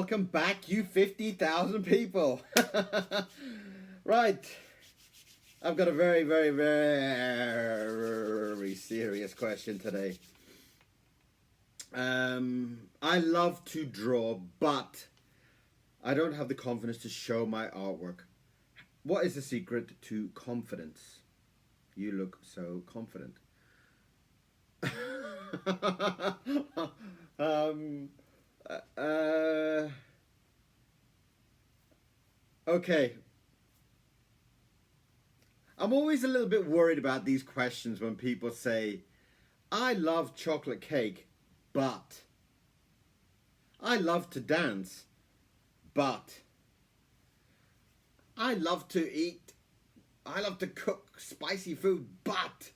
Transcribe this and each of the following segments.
welcome back, you 50,000 people. Right. I've got a very, very, very serious question today. I love to draw, but I don't have the confidence to show my artwork. What is the secret to confidence? You look so confident. Okay. I'm always a little bit worried about these questions when people say, I love chocolate cake, but I love to dance, but I love to cook spicy food, but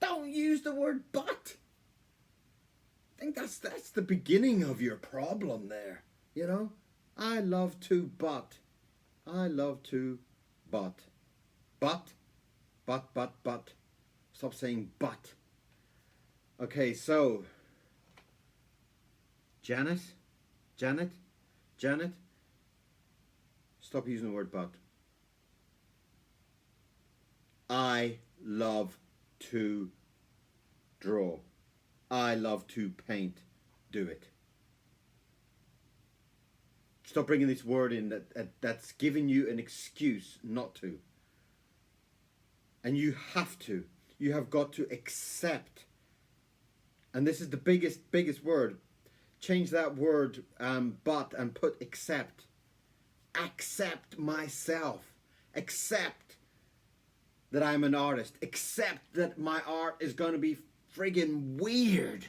don't use the word but. I think that's the beginning of your problem there, you know? I love to, but. I love to, but. But. Stop saying but. Okay, so. Janet. Stop using the word but. I love to draw. I love to paint. Do it. Stop bringing this word in that's giving you an excuse not to. And you have to. You have got to accept. And this is the biggest word. Change that word but and put accept. Accept myself. Accept that I'm an artist. Accept that my art is going to be friggin' weird.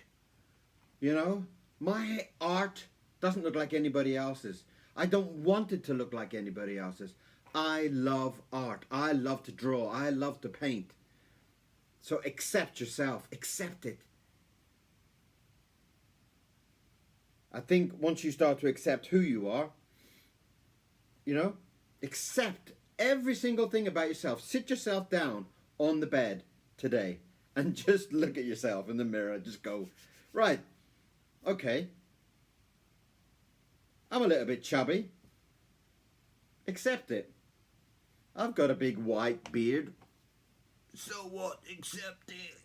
You know? My art doesn't look like anybody else's. I don't want it to look like anybody else's. I love art. I love to draw. I love to paint. So accept yourself. Accept it. I think once you start to accept who you are, you know, accept every single thing about yourself. Sit yourself down on the bed today and just look at yourself in the mirror. Just go, right, okay, I'm a little bit chubby. Accept it. I've got a big white beard. So what? Accept it.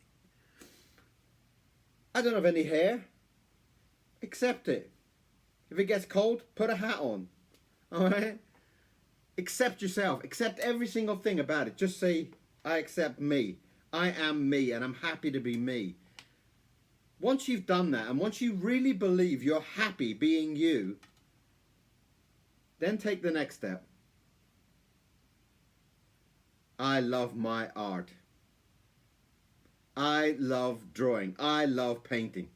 I don't have any hair. Accept it. If it gets cold, put a hat on. Alright? Accept yourself. Accept every single thing about it. Just say, I accept me. I am me and I'm happy to be me. Once you've done that and once you really believe you're happy being you, then take the next step. I love my art. I love drawing. I love painting.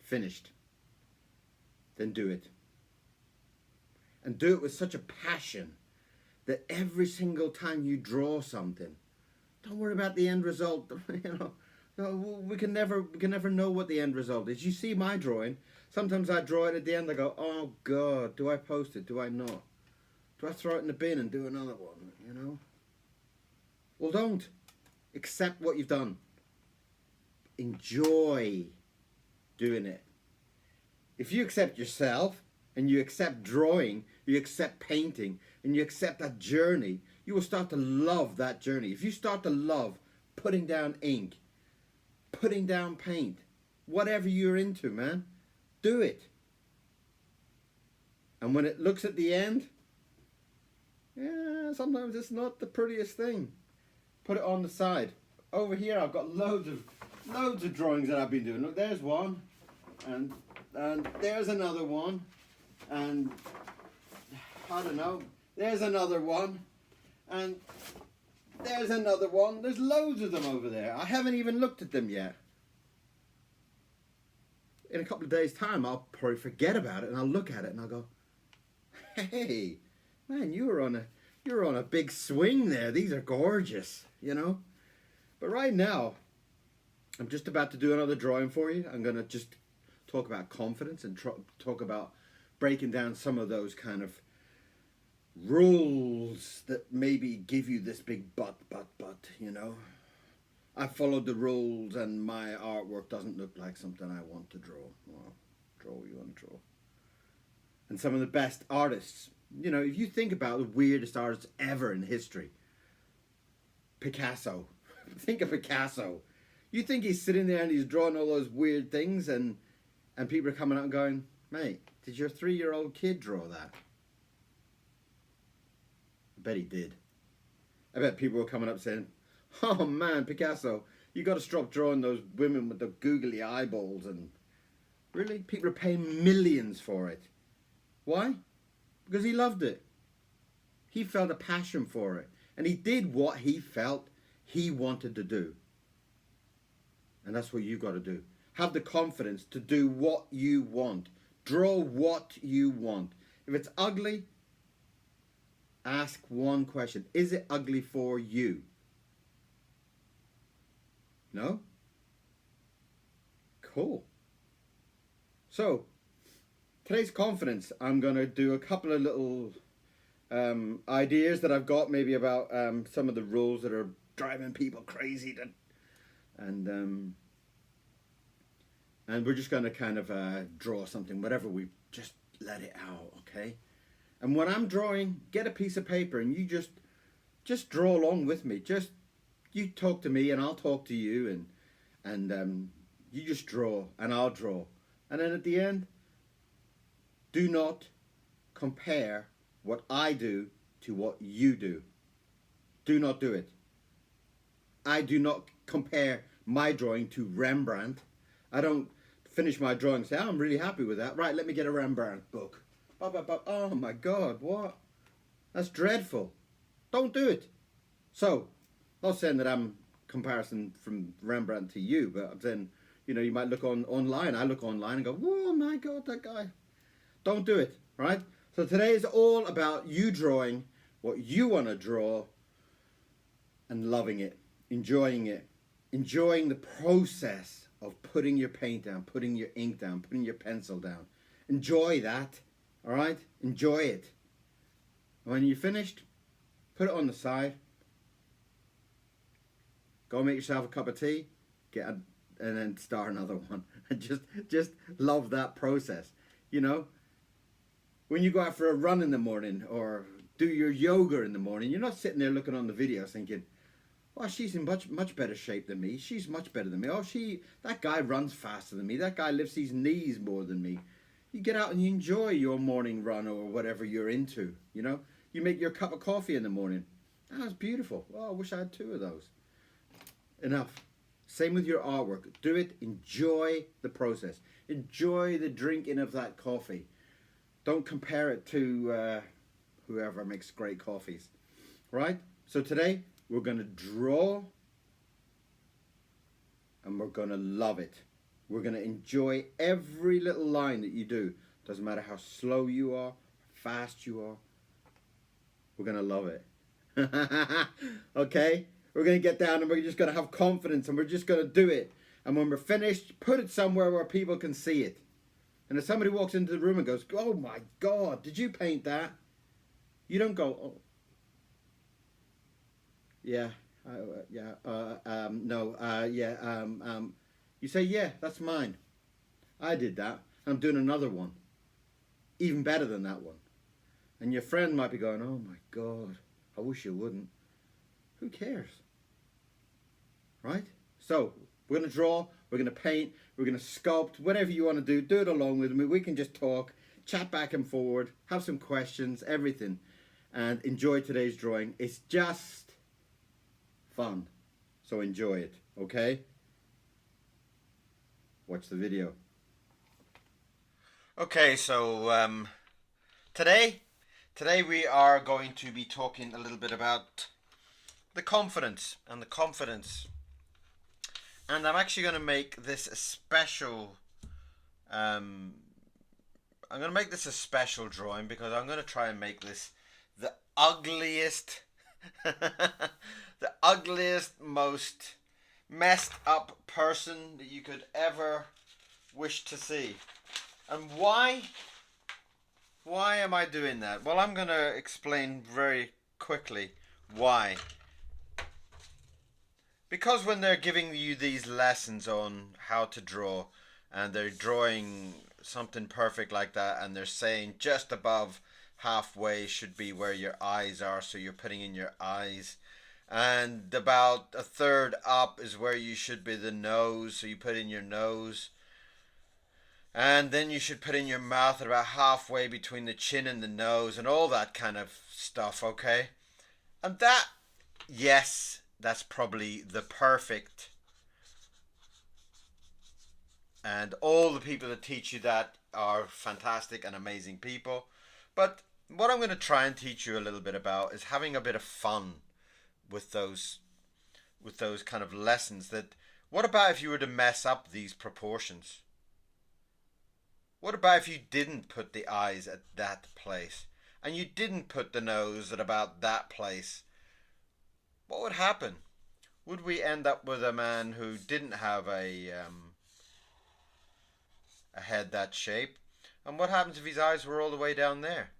Finished. Then do it. And do it with such a passion that every single time you draw something, don't worry about the end result. You know, we can never know what the end result is. You see my drawing. Sometimes I draw it at the end. I go, oh God, do I post it? Do I not? Do I throw it in the bin and do another one? You know. Well, don't. Accept what you've done. Enjoy doing it. If you accept yourself and you accept drawing, you accept painting, and you accept that journey, you will start to love that journey. If you start to love putting down ink, putting down paint, whatever you're into, man, do it. And when it looks at the end, yeah, sometimes it's not the prettiest thing. Put it on the side. Over here I've got loads of drawings that I've been doing. Look, there's one, and there's another one, and I don't know, there's another one, and there's another one. There's loads of them over there. I haven't even looked at them yet. In a couple of days' time, I'll probably forget about it, and I'll look at it, and I'll go, hey, man, you're on a big swing there. These are gorgeous, you know? But right now, I'm just about to do another drawing for you. I'm going to just talk about confidence and talk about breaking down some of those kind of rules that maybe give you this big but, you know. I followed the rules and my artwork doesn't look like something I want to draw. Well, draw what you want to draw. and some of the best artists. You know, if you think about the weirdest artists ever in history, Picasso. Think of Picasso. You think he's sitting there and he's drawing all those weird things, and people are coming out and going, mate, did your 3-year-old kid draw that? I bet he did. I bet people were coming up saying, oh man, Picasso, you got to stop drawing those women with the googly eyeballs. And really, people are paying millions for it. Why? Because he loved it. He felt a passion for it. And he did what he felt he wanted to do. And that's what you've got to do. Have the confidence to do what you want. Draw what you want. If it's ugly, ask one question. Is it ugly for you? No? Cool. So, today's confidence, I'm going to do a couple of little ideas that I've got, maybe about some of the rules that are driving people crazy. And we're just going to kind of draw something, whatever, we just let it out, okay? And when I'm drawing, get a piece of paper and you just draw along with me. Just, you talk to me and I'll talk to you, and you just draw and I'll draw. And then at the end, do not compare what I do to what you do. Do not do it. I do not compare my drawing to Rembrandt. I don't finish my drawing and say, oh, I'm really happy with that. Right, let me get a Rembrandt book. Oh my God, what? That's dreadful. Don't do it. So, not saying that I'm comparison from Rembrandt to you, but I'm saying, you know, you might look online. I look online and go, oh my God, that guy. Don't do it, right? So today is all about you drawing what you want to draw and loving it, enjoying the process of putting your paint down, putting your ink down, putting your pencil down. Enjoy that, all right? Enjoy it. When you're finished, put it on the side. Go make yourself a cup of tea, and then start another one. And just love that process, you know? When you go out for a run in the morning or do your yoga in the morning, you're not sitting there looking on the video thinking, oh, she's in much better shape than me. She's much better than me. Oh, that guy runs faster than me. That guy lifts his knees more than me. You get out and you enjoy your morning run or whatever you're into, you know. You make your cup of coffee in the morning. Oh, that's beautiful. Oh, I wish I had 2 of those. Enough. Same with your artwork. Do it. Enjoy the process. Enjoy the drinking of that coffee. Don't compare it to whoever makes great coffees. Right? So today, we're going to draw and we're going to love it. We're going to enjoy every little line that you do. Doesn't matter how slow you are, fast you are. We're going to love it. Okay? We're going to get down and we're just going to have confidence and we're just going to do it. And when we're finished, put it somewhere where people can see it. And if somebody walks into the room and goes, oh my God, did you paint that? You don't go, oh. Yeah, you say, yeah, that's mine. I did that. I'm doing another one, even better than that one. And your friend might be going, oh my God, I wish you wouldn't. Who cares? Right? So, we're going to draw, we're going to paint, we're going to sculpt, whatever you want to do it along with me. We can just talk, chat back and forward, have some questions, everything. And enjoy today's drawing. It's just fun. So enjoy it, okay? Watch the video. Okay, so today we are going to be talking a little bit about the confidence. And I'm actually going to make this a special I'm going to make this a special drawing because I'm going to try and make this the ugliest the ugliest, most messed up person that you could ever wish to see. And why am I doing that? Well, I'm going to explain very quickly why. Because when they're giving you these lessons on how to draw and they're drawing something perfect like that, and they're saying just above halfway should be where your eyes are, so you're putting in your eyes. And about a third up is where you should be the nose, so you put in your nose. And then you should put in your mouth at about halfway between the chin and the nose and all that kind of stuff, okay? And that, yes, that's probably the perfect. And all the people that teach you that are fantastic and amazing people. But what I'm going to try and teach you a little bit about is having a bit of fun with those kind of lessons. That what about if you were to mess up these proportions? What about if you didn't put the eyes at that place and you didn't put the nose at about that place? What would happen? Would we end up with a man who didn't have a head that shape? And what happens if his eyes were all the way down there?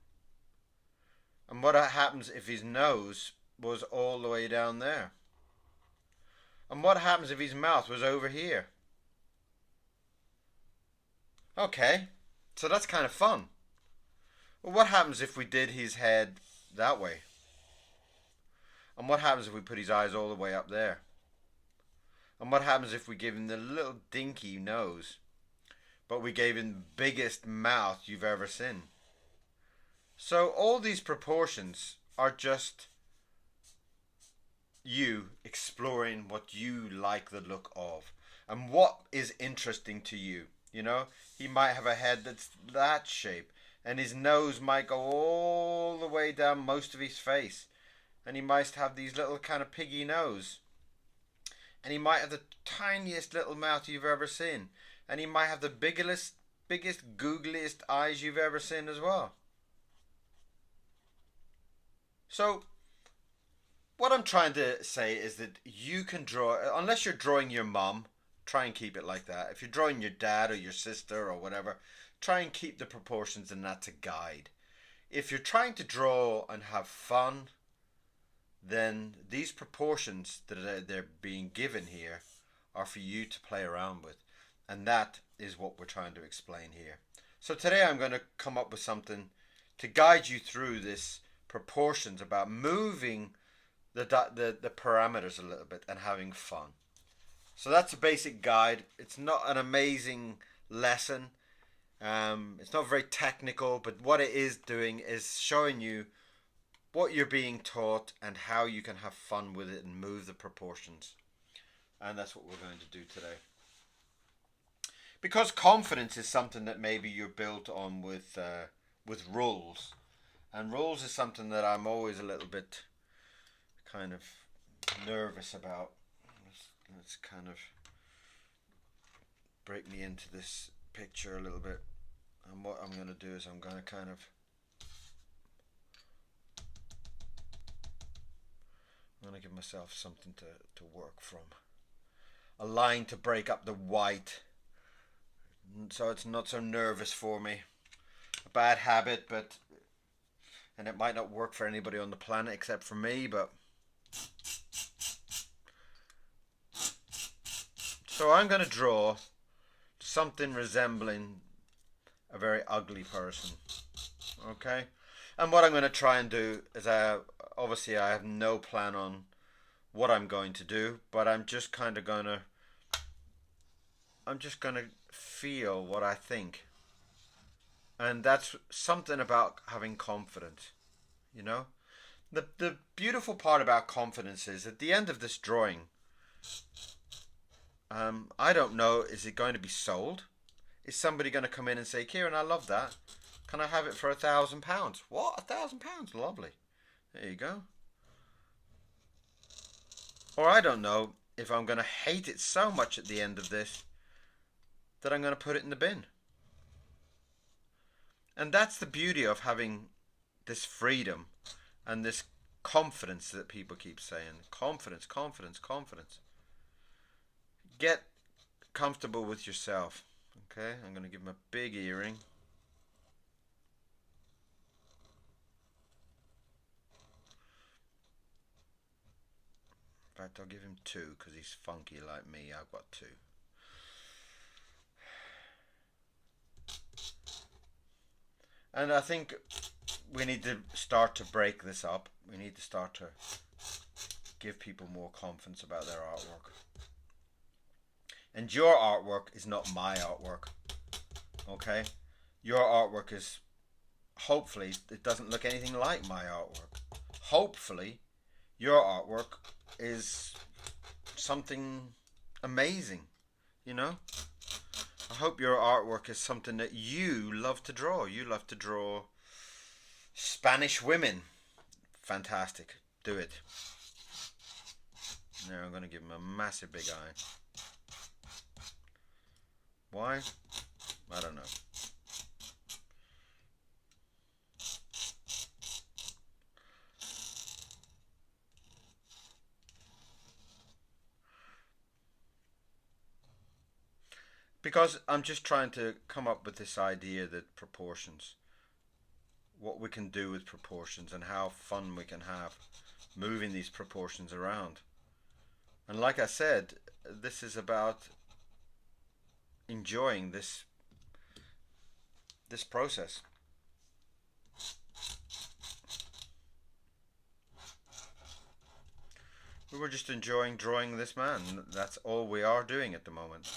And what happens if his nose was all the way down there? And what happens if his mouth was over here? Okay, so that's kind of fun. Well, what happens if we did his head that way? And what happens if we put his eyes all the way up there? And what happens if we give him the little dinky nose, but we gave him the biggest mouth you've ever seen? So all these proportions are just you exploring what you like the look of and what is interesting to you. You know, he might have a head that's that shape, and his nose might go all the way down most of his face, and he might have these little kind of piggy nose, and he might have the tiniest little mouth you've ever seen, and he might have the biggest googliest eyes you've ever seen as well. So what I'm trying to say is that you can draw, unless you're drawing your mum, try and keep it like that. If you're drawing your dad or your sister or whatever, try and keep the proportions, and that's a guide. If you're trying to draw and have fun, then these proportions that they're being given here are for you to play around with. And that is what we're trying to explain here. So today I'm going to come up with something to guide you through this proportions, about moving the parameters a little bit and having fun. So that's a basic guide. It's not an amazing lesson. It's not very technical, but what it is doing is showing you what you're being taught and how you can have fun with it and move the proportions. And that's what we're going to do today. Because confidence is something that maybe you're built on with rules, and rules is something that I'm always a little bit kind of nervous about. Let's kind of break me into this picture a little bit. And what I'm going to do is I'm going to give myself something to work from. A line to break up the white, so it's not so nervous for me. A bad habit, and it might not work for anybody on the planet except for me, but so I'm going to draw something resembling a very ugly person. Okay? And what I'm going to try and do is, obviously I have no plan on what I'm going to do, but I'm just going to feel what I think. And that's something about having confidence, you know? The beautiful part about confidence is at the end of this drawing, I don't know, is it going to be sold? Is somebody going to come in and say, Kieron, I love that. Can I have it for £1,000? What? £1,000? Lovely. There you go. Or I don't know if I'm going to hate it so much at the end of this that I'm going to put it in the bin. And that's the beauty of having this freedom and this confidence that people keep saying. Confidence, confidence, confidence. Get comfortable with yourself. Okay, I'm going to give him a big earring. In fact, I'll give him two because he's funky like me. I've got two. And I think we need to start to break this up. We need to start to give people more confidence about their artwork. And your artwork is not my artwork. Okay? Your artwork is, hopefully, it doesn't look anything like my artwork. Hopefully, your artwork is something amazing, you know? I hope your artwork is something that you love to draw. You love to draw Spanish women. Fantastic. Do it. Now I'm going to give him a massive big eye. Why? I don't know. Because I'm just trying to come up with this idea that proportions, what we can do with proportions and how fun we can have moving these proportions around. And like I said, this is about enjoying this process. We were just enjoying drawing this man. That's all we are doing at the moment.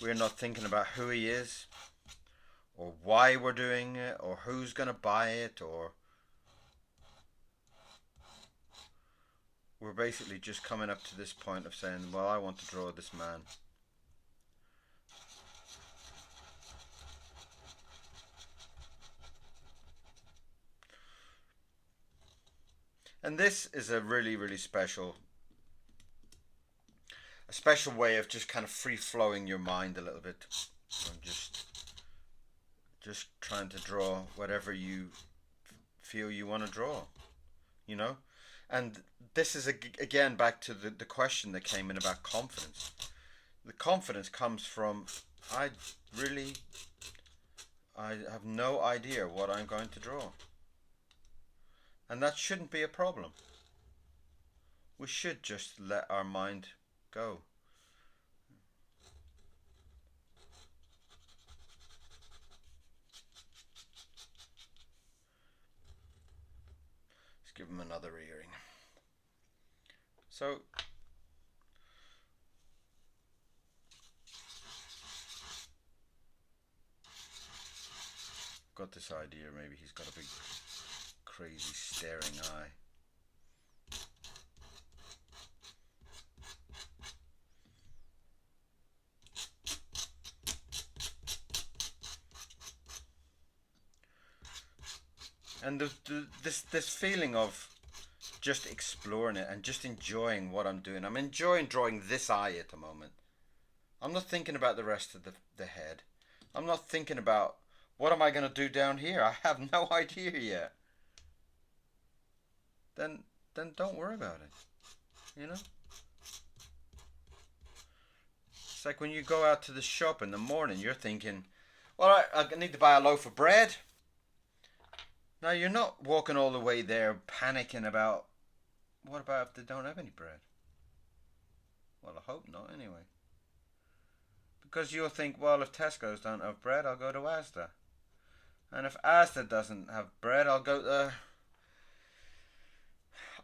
We're not thinking about who he is, or why we're doing it, or who's going to buy it, or... We're basically just coming up to this point of saying, well, I want to draw this man. And this is a really, really special way of just kind of free flowing your mind a little bit. I'm just trying to draw whatever you feel you want to draw, you know? And this is again back to the question that came in about confidence. The confidence comes from I have no idea what I'm going to draw. And that shouldn't be a problem. We should just let our mind go. Let's give him another earring. So got this idea, maybe he's got a big crazy staring eye. And this feeling of just exploring it and just enjoying what I'm doing. I'm enjoying drawing this eye at the moment. I'm not thinking about the rest of the head. I'm not thinking about what am I going to do down here. I have no idea yet. Then don't worry about it. You know? It's like when you go out to the shop in the morning, you're thinking, well, I need to buy a loaf of bread. Now, you're not walking all the way there panicking about, what about if they don't have any bread? Well, I hope not, anyway. Because you'll think, well, if Tesco's don't have bread, I'll go to Asda. And if Asda doesn't have bread, I'll go to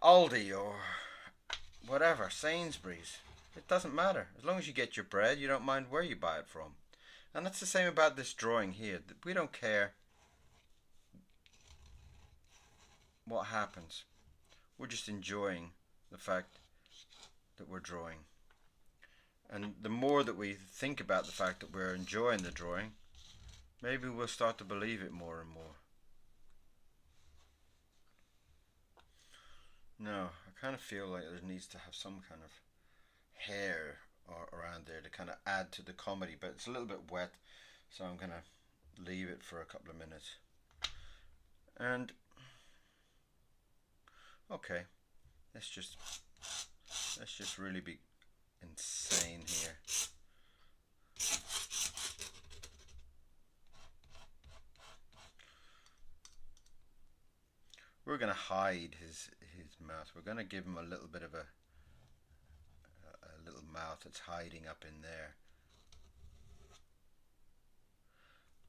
Aldi or whatever, Sainsbury's. It doesn't matter. As long as you get your bread, you don't mind where you buy it from. And that's the same about this drawing here. We don't care what happens. We're just enjoying the fact that we're drawing. And the more that we think about the fact that we're enjoying the drawing, maybe we'll start to believe it more and more. No, I kind of feel like there needs to have some kind of hair around there to kind of add to the comedy, but it's a little bit wet, so I'm going to leave it for a couple of minutes. And okay, let's just really be insane here. We're going to hide his mouth. We're going to give him a little bit of a little mouth that's hiding up in there.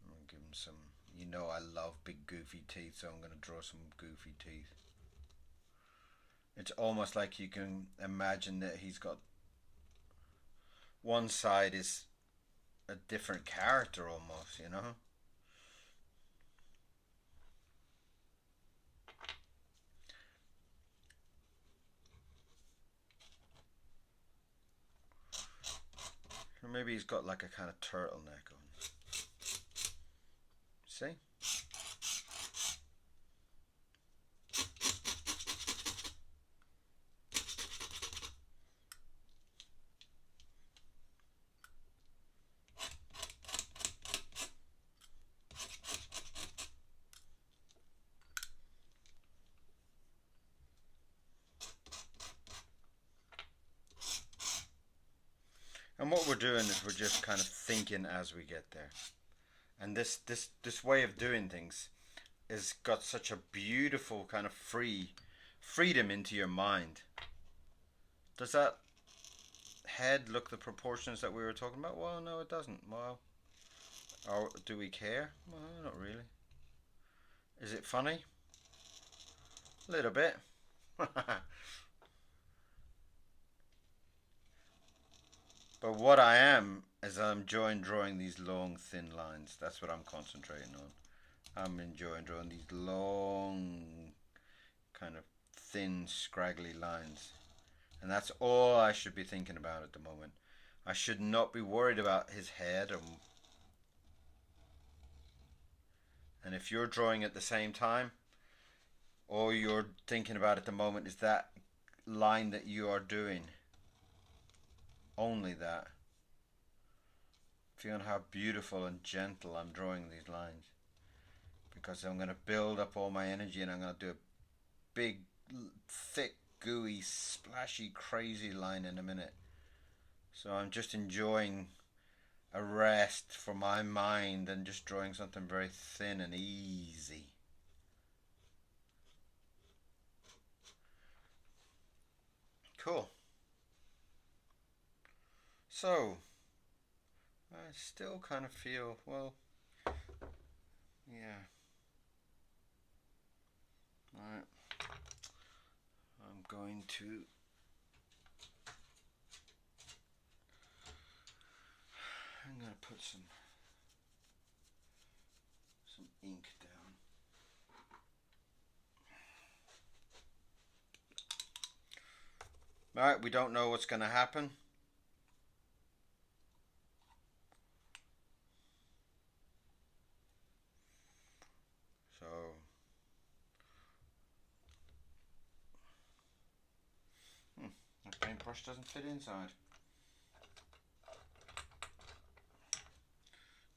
I'm going to give him some You know I love big goofy teeth, so I'm going to draw some goofy teeth. It's almost like you can imagine that he's got one side is a different character almost, you know? Or maybe he's got like a kind of turtleneck on. See? And what we're doing is we're just kind of thinking as we get there. And this way of doing things has got such a beautiful kind of freedom into your mind. Does that head look the proportions that we were talking about? Well, no, it doesn't. Well, or do we care? Well, not really. Is it funny? A little bit. But what I am is I'm enjoying drawing these long, thin lines. That's what I'm concentrating on. I'm enjoying drawing these long, kind of thin, scraggly lines. And that's all I should be thinking about at the moment. I should not be worried about his head. And if you're drawing at the same time, all you're thinking about at the moment is that line that you are doing. Only that. Feeling how beautiful and gentle I'm drawing these lines. Because I'm going to build up all my energy and I'm going to do a big, thick, gooey, splashy, crazy line in a minute. So I'm just enjoying a rest for my mind and just drawing something very thin and easy. Cool. So, I still kind of feel, well, yeah. Alright. I'm going to put some ink down. Alright, we don't know what's going to happen. So, the paintbrush doesn't fit inside.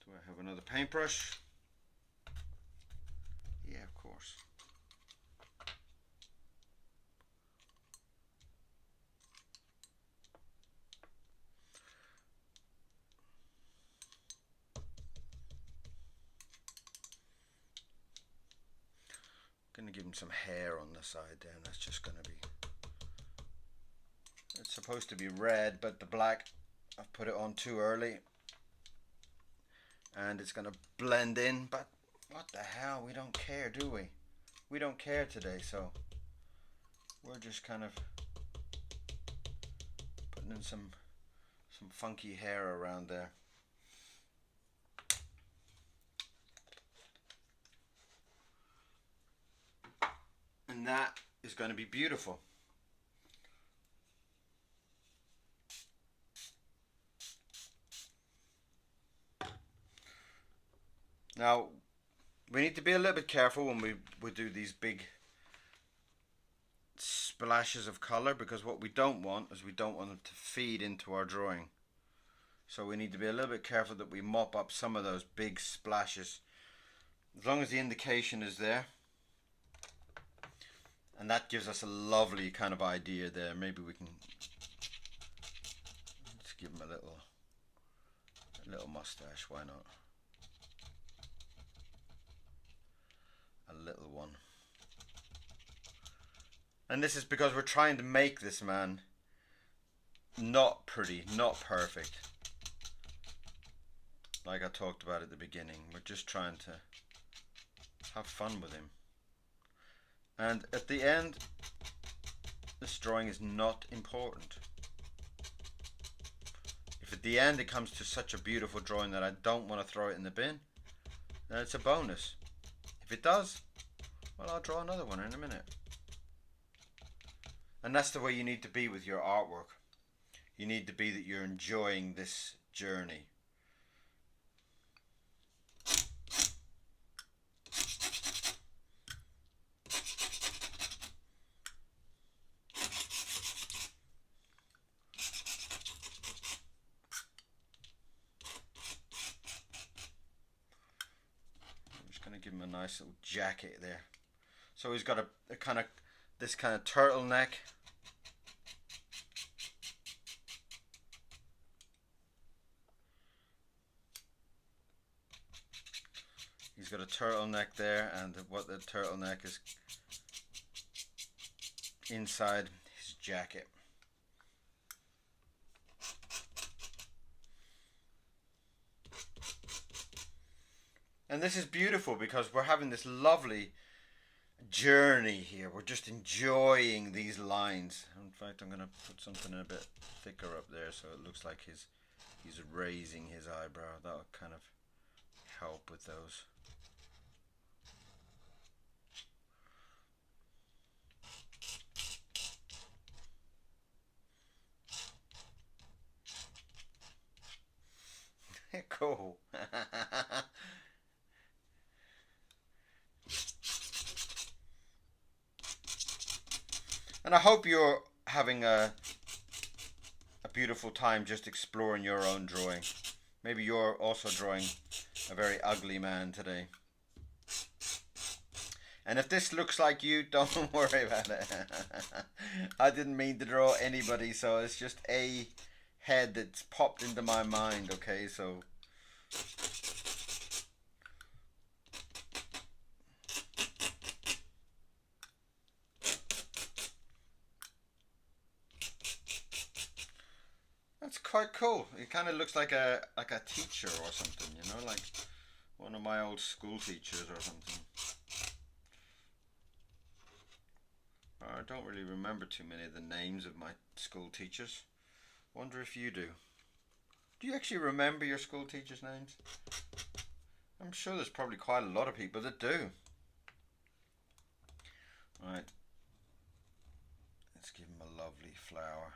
Do I have another paintbrush? Yeah, of course. Going to give him some hair on the side there, and that's just going to be, it's supposed to be red, but the black, I've put it on too early and it's going to blend in, but what the hell, we don't care, do we? We don't care today, so we're just kind of putting in some funky hair around there. And that is going to be beautiful. Now, we need to be a little bit careful when we do these big splashes of color, because what we don't want is we don't want them to feed into our drawing. So we need to be a little bit careful that we mop up some of those big splashes, as long as the indication is there. And that gives us a lovely kind of idea there. Maybe we can just give him a little mustache, why not? A little one. And this is because we're trying to make this man not pretty, not perfect. Like I talked about at the beginning, we're just trying to have fun with him. And at the end, this drawing is not important. If at the end it comes to such a beautiful drawing that I don't want to throw it in the bin, then it's a bonus. If it does, well, I'll draw another one in a minute. And that's the way you need to be with your artwork. You need to be that you're enjoying this journey. Give him a nice little jacket there. So he's got a kind of this kind of turtleneck. He's got a turtleneck there, and what the turtleneck is inside his jacket. And this is beautiful because we're having this lovely journey here. We're just enjoying these lines. In fact, I'm going to put something a bit thicker up there so it looks like he's raising his eyebrow. That'll kind of help with those. Cool. And I hope you're having a beautiful time just exploring your own drawing. Maybe you're also drawing a very ugly man today. And if this looks like you, don't worry about it. I didn't mean to draw anybody, so it's just a head that's popped into my mind, okay? So that's quite cool. It kind of looks like a teacher or something, you know, like one of my old school teachers or something. I don't really remember too many of the names of my school teachers. Wonder if you do. Do you actually remember your school teachers' names? I'm sure there's probably quite a lot of people that do. Right. Let's give him a lovely flower.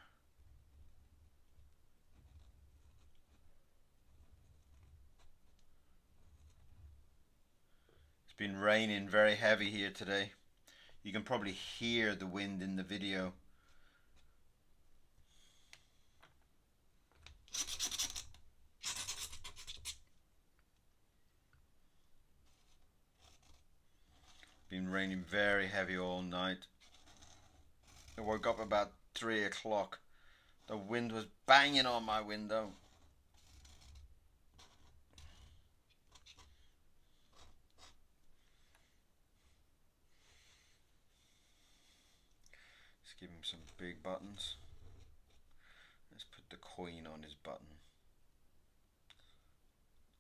It's been raining very heavy here today. You can probably hear the wind in the video. Been raining very heavy all night. I woke up about 3 o'clock. The wind was banging on my window. Let's give him some big buttons. Let's put the Queen on his button.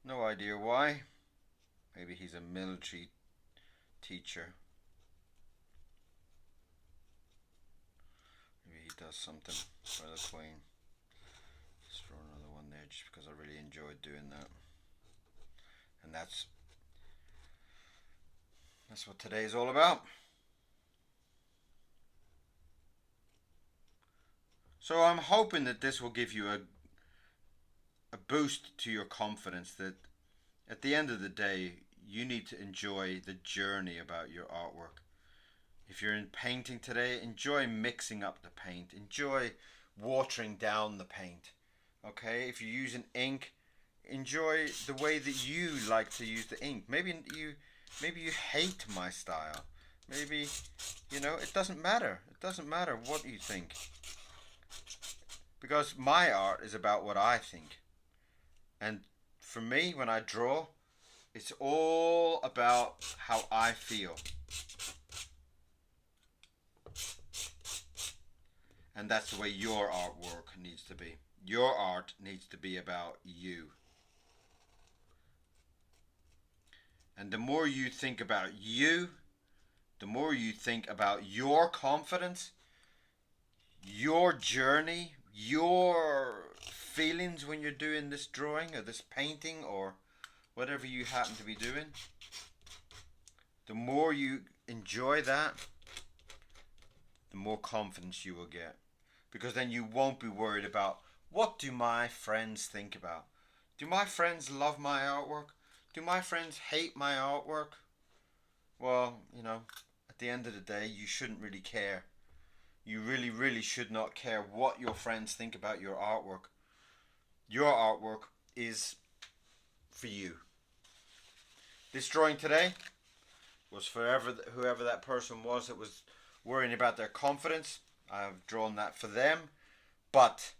No idea why. Maybe he's a military teacher. Maybe he does something for the Queen. Just throw another one there just because I really enjoyed doing that. And that's what today is all about. So I'm hoping that this will give you a boost to your confidence, that at the end of the day you need to enjoy the journey about your artwork. If you're in painting today, enjoy mixing up the paint. Enjoy watering down the paint. Okay? If you're using ink, enjoy the way that you like to use the ink. Maybe you hate my style. Maybe, you know, it doesn't matter. It doesn't matter what you think. Because my art is about what I think. And for me, when I draw, it's all about how I feel. And that's the way your artwork needs to be. Your art needs to be about you. And the more you think about you, the more you think about your confidence, your journey, your feelings when you're doing this drawing or this painting or whatever you happen to be doing, the more you enjoy that, the more confidence you will get. Because then you won't be worried about, what do my friends think about? Do my friends love my artwork? Do my friends hate my artwork? Well, you know, at the end of the day, you shouldn't really care. You really, really should not care what your friends think about your artwork. Your artwork is for you. This drawing today was for whoever that person was that was worrying about their confidence. I've drawn that for them. But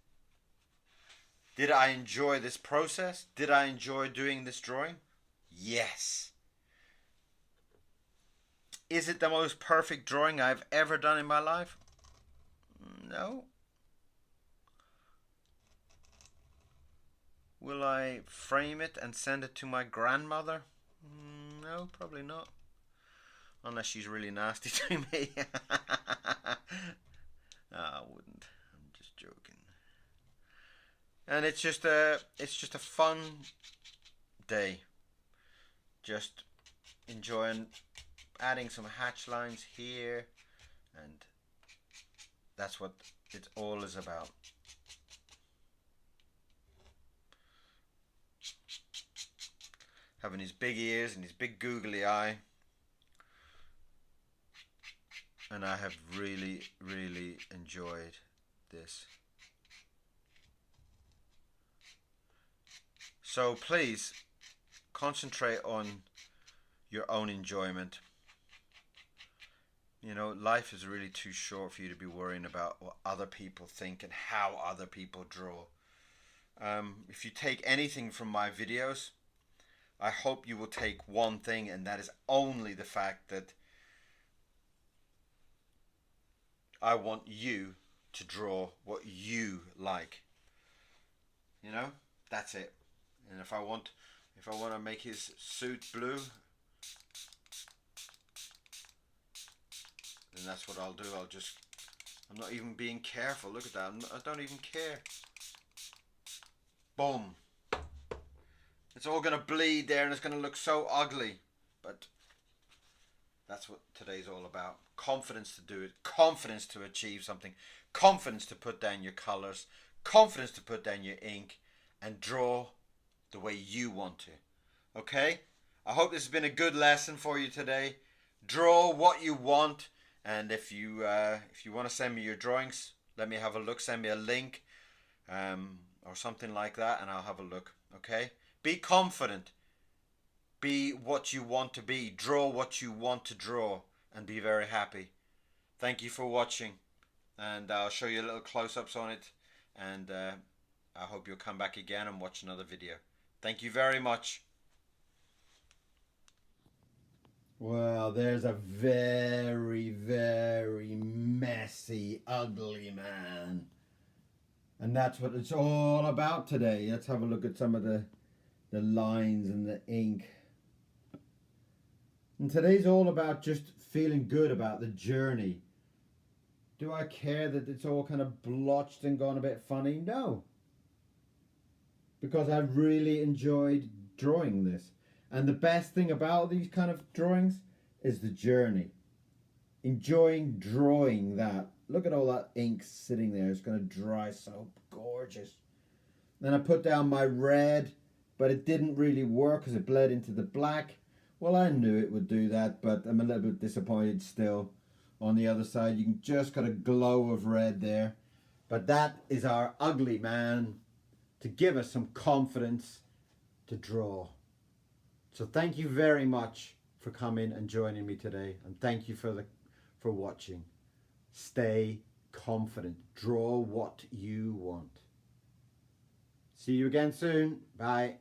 did I enjoy this process? Did I enjoy doing this drawing? Yes. Is it the most perfect drawing I've ever done in my life? No. Will I frame it and send it to my grandmother? No, probably not. Unless she's really nasty to me. I wouldn't. I'm just joking. And it's just a fun day. Just enjoying adding some hatch lines here, and that's what it all is about. Having his big ears and his big googly eye. And I have really, really enjoyed this. So please concentrate on your own enjoyment. You know, life is really too short for you to be worrying about what other people think and how other people draw. If you take anything from my videos, I hope you will take one thing, and that is only the fact that I want you to draw what you like. You know, that's it. And if I want to make his suit blue, then that's what I'll do. I'm not even being careful. Look at that. I don't even care. Boom. It's all going to bleed there and it's going to look so ugly. But that's what today's all about. Confidence to do it. Confidence to achieve something. Confidence to put down your colors. Confidence to put down your ink. And draw the way you want to. Okay? I hope this has been a good lesson for you today. Draw what you want. And if you want to send me your drawings, let me have a look. Send me a link or something like that, and I'll have a look. Okay? Be confident. Be what you want to be. Draw what you want to draw, and be very happy. Thank you for watching, and I'll show you a little close-ups on it, and I hope you'll come back again and watch another video. Thank you very much. Well, there's a very, very messy, ugly man. And that's what it's all about today. Let's have a look at some of the lines and the ink. And today's all about just feeling good about the journey. Do I care that it's all kind of blotched and gone a bit funny? No. Because I really enjoyed drawing this. And the best thing about these kind of drawings is the journey. Enjoying drawing that. Look at all that ink sitting there. It's going to dry so gorgeous. Then I put down my red, but it didn't really work because it bled into the black. Well, I knew it would do that, but I'm a little bit disappointed still. On the other side, you can just got a glow of red there. But that is our ugly man to give us some confidence to draw. So thank you very much for coming and joining me today, and thank you for watching. Stay confident. Draw what you want. See you again soon. Bye.